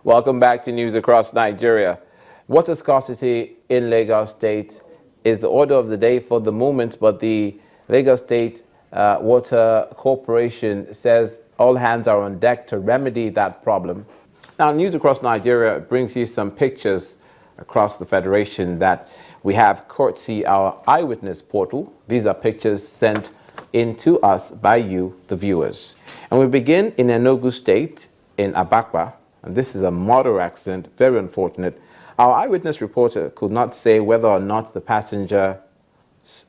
Welcome back to News Across Nigeria. Water scarcity in Lagos State is the order of the day for the moment, but the Lagos State Water Corporation says all hands are on deck to remedy that problem. Now, News Across Nigeria brings you some pictures across the Federation that we have courtesy our eyewitness portal. These are pictures sent in to us by you, the viewers. And we begin in Enugu State, in Abakwa, and this is a motor accident, very unfortunate. Our eyewitness reporter could not say whether or not the passenger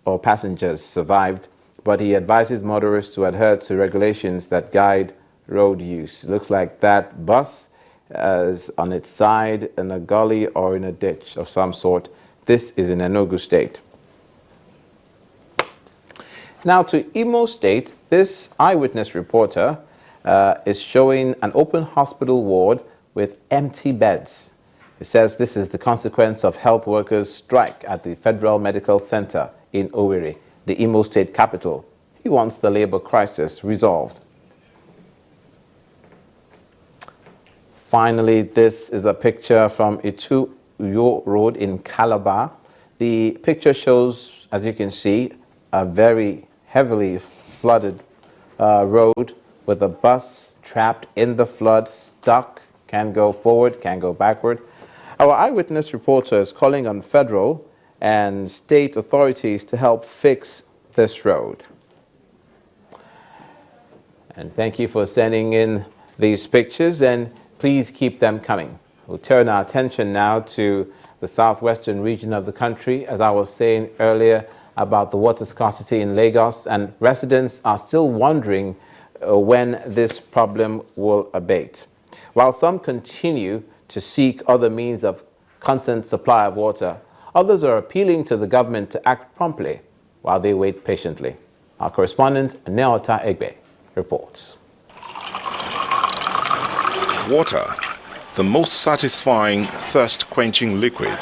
or passengers survived, but he advises motorists to adhere to regulations that guide road use. It looks like that bus is on its side in a gully or in a ditch of some sort. This is in Enugu State. Now to Imo State, this eyewitness reporter is showing an open hospital ward with empty beds. It says this is the consequence of health workers' strike at the Federal Medical Center in Owerri, the Imo State capital. He wants the labor crisis resolved. Finally, this is a picture from Itu-Uyo Road in Calabar. The picture shows, as you can see, a very heavily flooded road with a bus trapped in the flood, stuck, can't go forward, can't go backward. Our eyewitness reporter is calling on federal and state authorities to help fix this road. And thank you for sending in these pictures, and please keep them coming. We'll turn our attention now to the southwestern region of the country. As I was saying earlier about the water scarcity in Lagos, and residents are still wondering when this problem will abate. While some continue to seek other means of constant supply of water, others are appealing to the government to act promptly while they wait patiently. Our correspondent, Neota Egbe, reports. Water, the most satisfying, thirst-quenching liquid.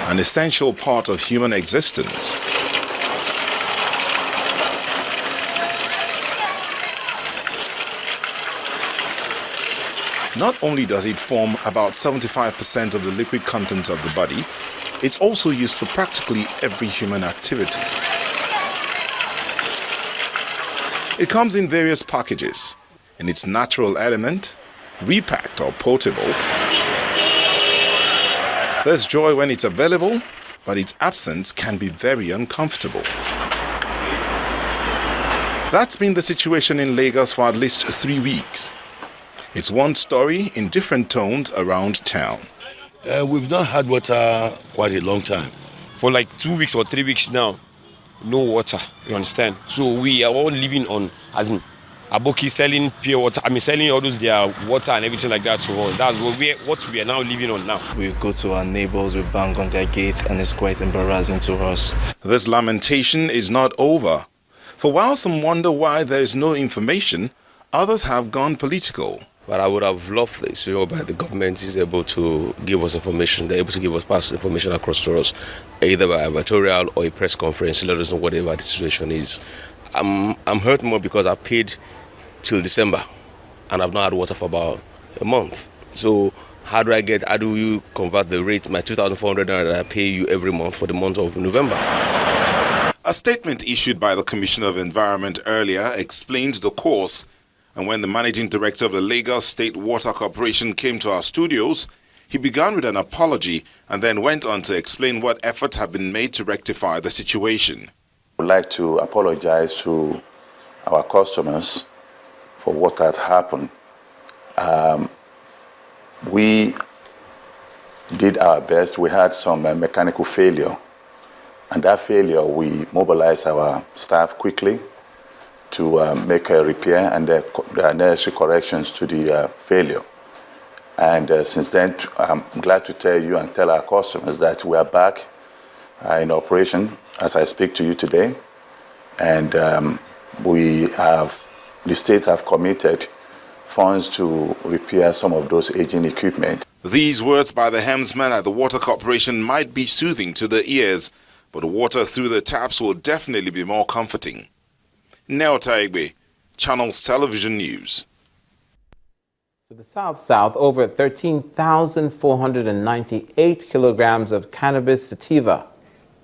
An essential part of human existence. Not only does it form about 75% of the liquid content of the body, it's also used for practically every human activity. It comes in various packages, in its natural element, repacked or potable. There's joy when it's available, but its absence can be very uncomfortable. That's been the situation in Lagos for at least 3 weeks. It's one story in different tones around town. We've not had water quite a long time. For like 2 weeks or 3 weeks now, no water, you understand? So we are all living on, as in, Aboki selling pure water, selling all those their water and everything like that to us. That's what we are now living on now. We go to our neighbors, we bang on their gates, and it's quite embarrassing to us. This lamentation is not over. For while some wonder why there is no information, others have gone political. But I would have loved this, whereby the government is able to give us information, they're able to give us past information across to us, either by a editorial or a press conference, let us know whatever the situation is. I'm hurt more because I paid till December and I've not had water for about a month. So how do you convert the rate, my 2,400 that I pay you every month for the month of November? A statement issued by the Commissioner of Environment earlier explained the course, and when the Managing Director of the Lagos State Water Corporation came to our studios, he began with an apology and then went on to explain what efforts have been made to rectify the situation. I would like to apologize to our customers for what had happened. We did our best. We had some mechanical failure, and that failure, we mobilized our staff quickly to make a repair and the necessary corrections to the failure. And since then, I'm glad to tell you and tell our customers that we are back in operation as I speak to you today. And the state have committed funds to repair some of those aging equipment. These words by the helmsman at the Water Corporation might be soothing to the ears, but water through the taps will definitely be more comforting. Neota Egbe, Channels Television News. To the south, over 13,498 kilograms of cannabis sativa,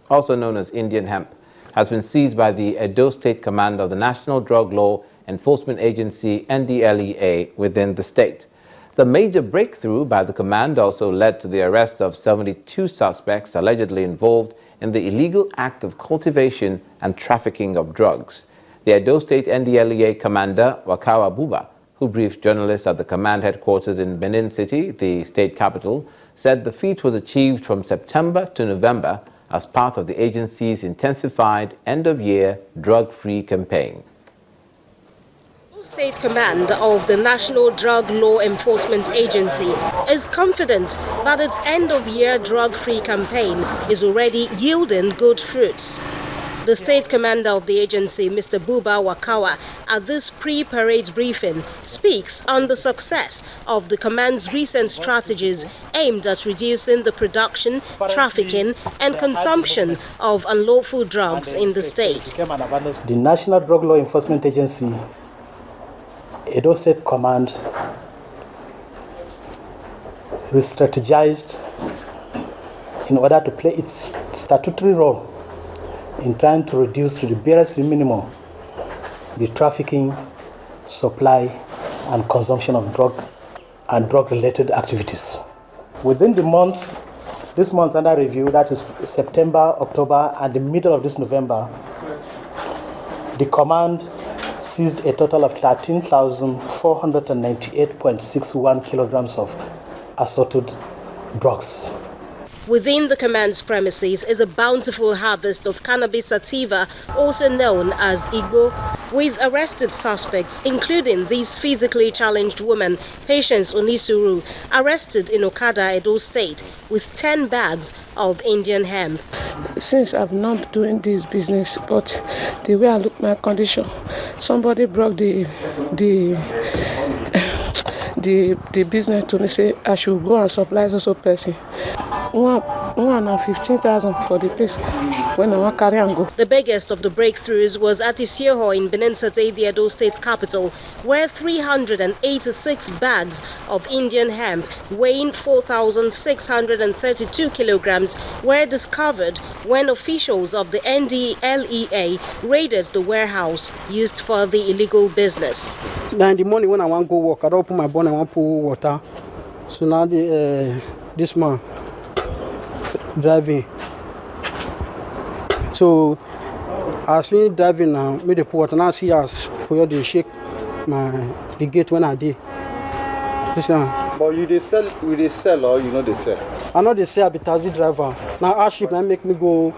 also known as Indian hemp, has been seized by the Edo State Command of the National Drug Law Enforcement Agency, NDLEA, within the state. The major breakthrough by the command also led to the arrest of 72 suspects allegedly involved in the illegal act of cultivation and trafficking of drugs. The Edo State NDLEA Commander, Wakawa Buba, who briefed journalists at the command headquarters in Benin City, the state capital, said the feat was achieved from September to November as part of the agency's intensified end-of-year drug-free campaign. State Command of the National Drug Law Enforcement Agency is confident that its end-of-year drug-free campaign is already yielding good fruits. The State Commander of the agency, Mr. Buba Wakawa, at this pre-parade briefing, speaks on the success of the command's recent strategies aimed at reducing the production, trafficking and consumption of unlawful drugs in the state. The National Drug Law Enforcement Agency, Edo State Command, re-strategized in order to play its statutory role in trying to reduce to the barest minimum the trafficking, supply, and consumption of drug and drug-related activities. Within the months, this month under review, that is September, October, and the middle of this November, the command seized a total of 13,498.61 kilograms of assorted drugs. Within the command's premises is a bountiful harvest of cannabis sativa, also known as Igbo, with arrested suspects, including this physically challenged woman, Patience Onisuru, arrested in Okada, Edo State, with 10 bags of Indian hemp. Since I've not been doing this business, but the way I look my condition, somebody broke the business to me, say I should go and supply also person. 115,000 for the place when I want to carry and go. The biggest of the breakthroughs was at Isioho in Benin City, the Edo State capital, where 386 bags of Indian hemp weighing 4,632 kilograms were discovered when officials of the NDLEA raided the warehouse used for the illegal business. Now in the morning when I want to go work, I don't open my bonnet, I want to pour water. So now this man driving. So I see driving now, made the port, and I see us for the shake the gate when I did. But you they sell or you know they sell? I know they sell, but taxi driver. Now our ship make me go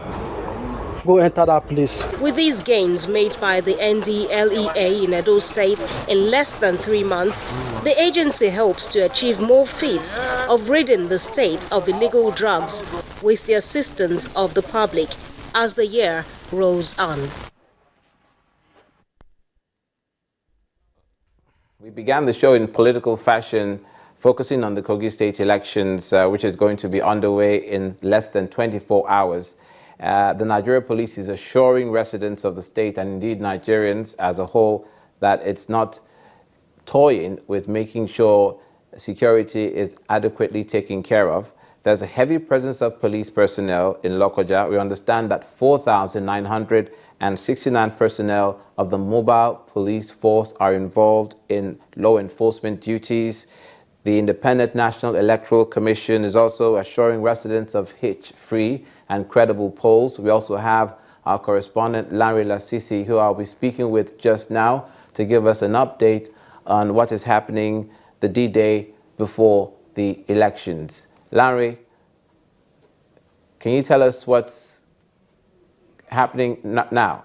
enter that place. With these gains made by the NDLEA in Edo State in less than 3 months, the agency hopes to achieve more feats of ridding the state of illegal drugs with the assistance of the public as the year rolls on. We began the show in political fashion, focusing on the Kogi state elections, which is going to be underway in less than 24 hours. The Nigeria police is assuring residents of the state and indeed Nigerians as a whole that it's not toying with making sure security is adequately taken care of. There's a heavy presence of police personnel in Lokoja. We understand that 4,969 personnel of the mobile police force are involved in law enforcement duties. The Independent National Electoral Commission is also assuring residents of hitch-free and credible polls. We also have our correspondent Larry Lasisi, who I'll be speaking with just now to give us an update on what is happening the D-Day before the elections. Larry, can you tell us what's happening now?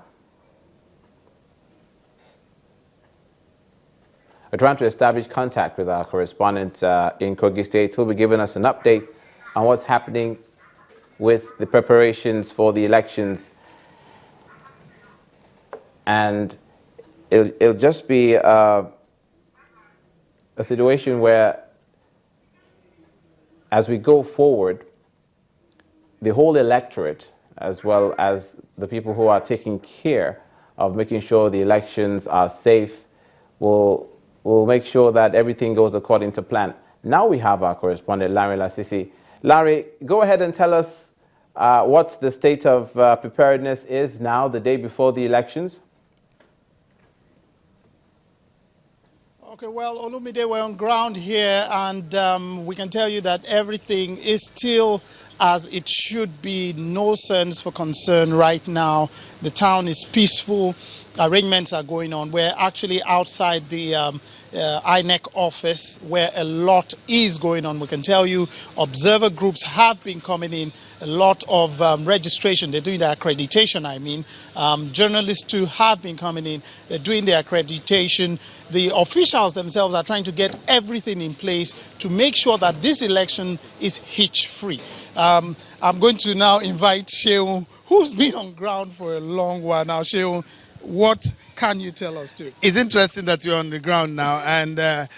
We're trying to establish contact with our correspondent in Kogi State, who'll be giving us an update on what's happening with the preparations for the elections. And it'll just be a situation where, as we go forward, the whole electorate, as well as the people who are taking care of making sure the elections are safe, will we'll make sure that everything goes according to plan. Now we have our correspondent, Larry Lasisi. Larry, go ahead and tell us what the state of preparedness is now, the day before the elections. Okay, well, Olumide, we're on ground here, and we can tell you that everything is still as it should be. No sense for concern right now. The town is peaceful. Arrangements are going on. We're actually outside the INEC office where a lot is going on. We can tell you observer groups have been coming in, a lot of registration. They're doing the accreditation, I mean. Journalists too have been coming in. They're doing the accreditation. The officials themselves are trying to get everything in place to make sure that this election is hitch-free. I'm going to now invite Shehu, who's been on ground for a long while now. Shehu, what can you tell us too? It's interesting that you're on the ground now, and the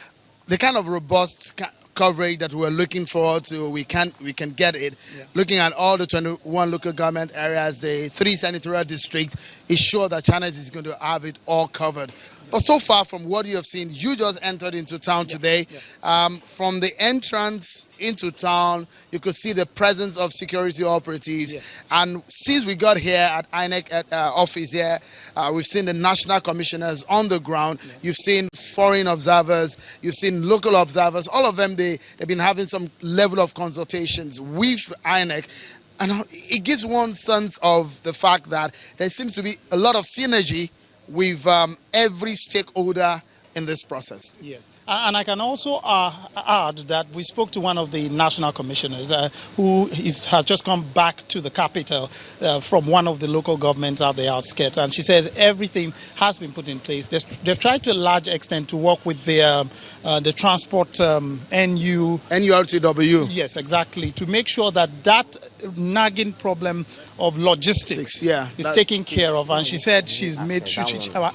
kind of robust coverage that we're looking forward to, we can get it. Yeah. Looking at all the 21 local government areas, the 3 senatorial districts, is sure that Channels is going to have it all covered. But so far from what you have seen, you just entered into town today. Yeah. From the entrance into town, you could see the presence of security operatives. Yes. And since we got here at INEC office here, we've seen the national commissioners on the ground. Yeah. You've seen foreign observers. You've seen local observers. All of them, they've been having some level of consultations with INEC. And it gives one sense of the fact that there seems to be a lot of synergy with every stakeholder in this process. Yes, and I can also add that we spoke to one of the national commissioners who has just come back to the capital from one of the local governments out the outskirts, and she says everything has been put in place. They've tried to a large extent to work with the transport NURTW. Yes, exactly, to make sure that that nagging problem of logistics is taken care of. And she said she's made sure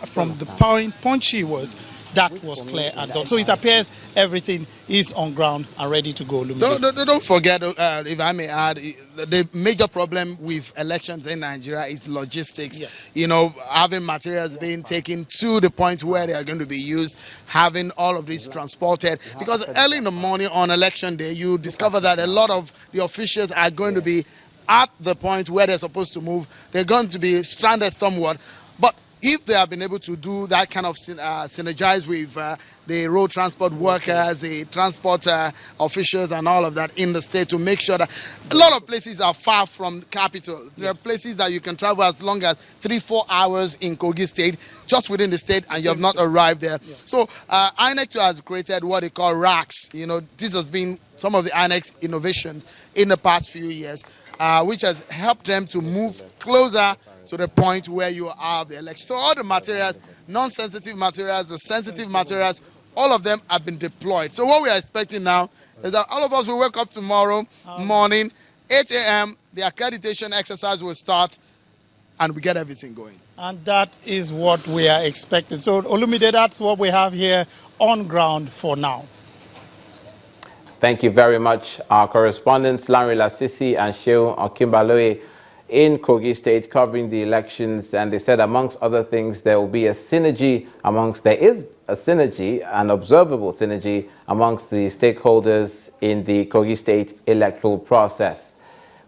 from the point she was, that was clear and done. So it appears everything is on ground and ready to go. Don't forget, if I may add, the major problem with elections in Nigeria is logistics. Yeah. You know, having materials being taken to the point where they are going to be used, having all of this transported. Because early in the morning on election day, you discover that a lot of the officials are going to be at the point where they're supposed to move. They're going to be stranded somewhat. But if they have been able to do that kind of synergize with the road transport workers, the transport officials and all of that in the state to make sure that a lot of places are far from capital. There are places that you can travel as long as 3-4 hours in Kogi state, just within the state, and you have not arrived there. Yeah. So INEC has created what they call racks. You know, this has been some of the INEC's innovations in the past few years, which has helped them to move closer to the point where you have the election. So all the materials, non-sensitive materials, the sensitive materials, all of them have been deployed. So what we are expecting now is that all of us will wake up tomorrow morning, 8 a.m., the accreditation exercise will start, and we get everything going. And that is what we are expecting. So Olumide, that's what we have here on ground for now. Thank you very much. Our correspondents, Larry Lasisi and Shehu Okimbaloye, in Kogi State covering the elections, and they said amongst other things there will be a synergy there is a synergy, an observable synergy amongst the stakeholders in the Kogi State electoral process.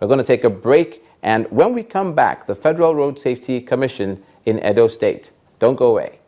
We're going to take a break, and when we come back, the Federal Road Safety Commission in Edo State. Don't go away.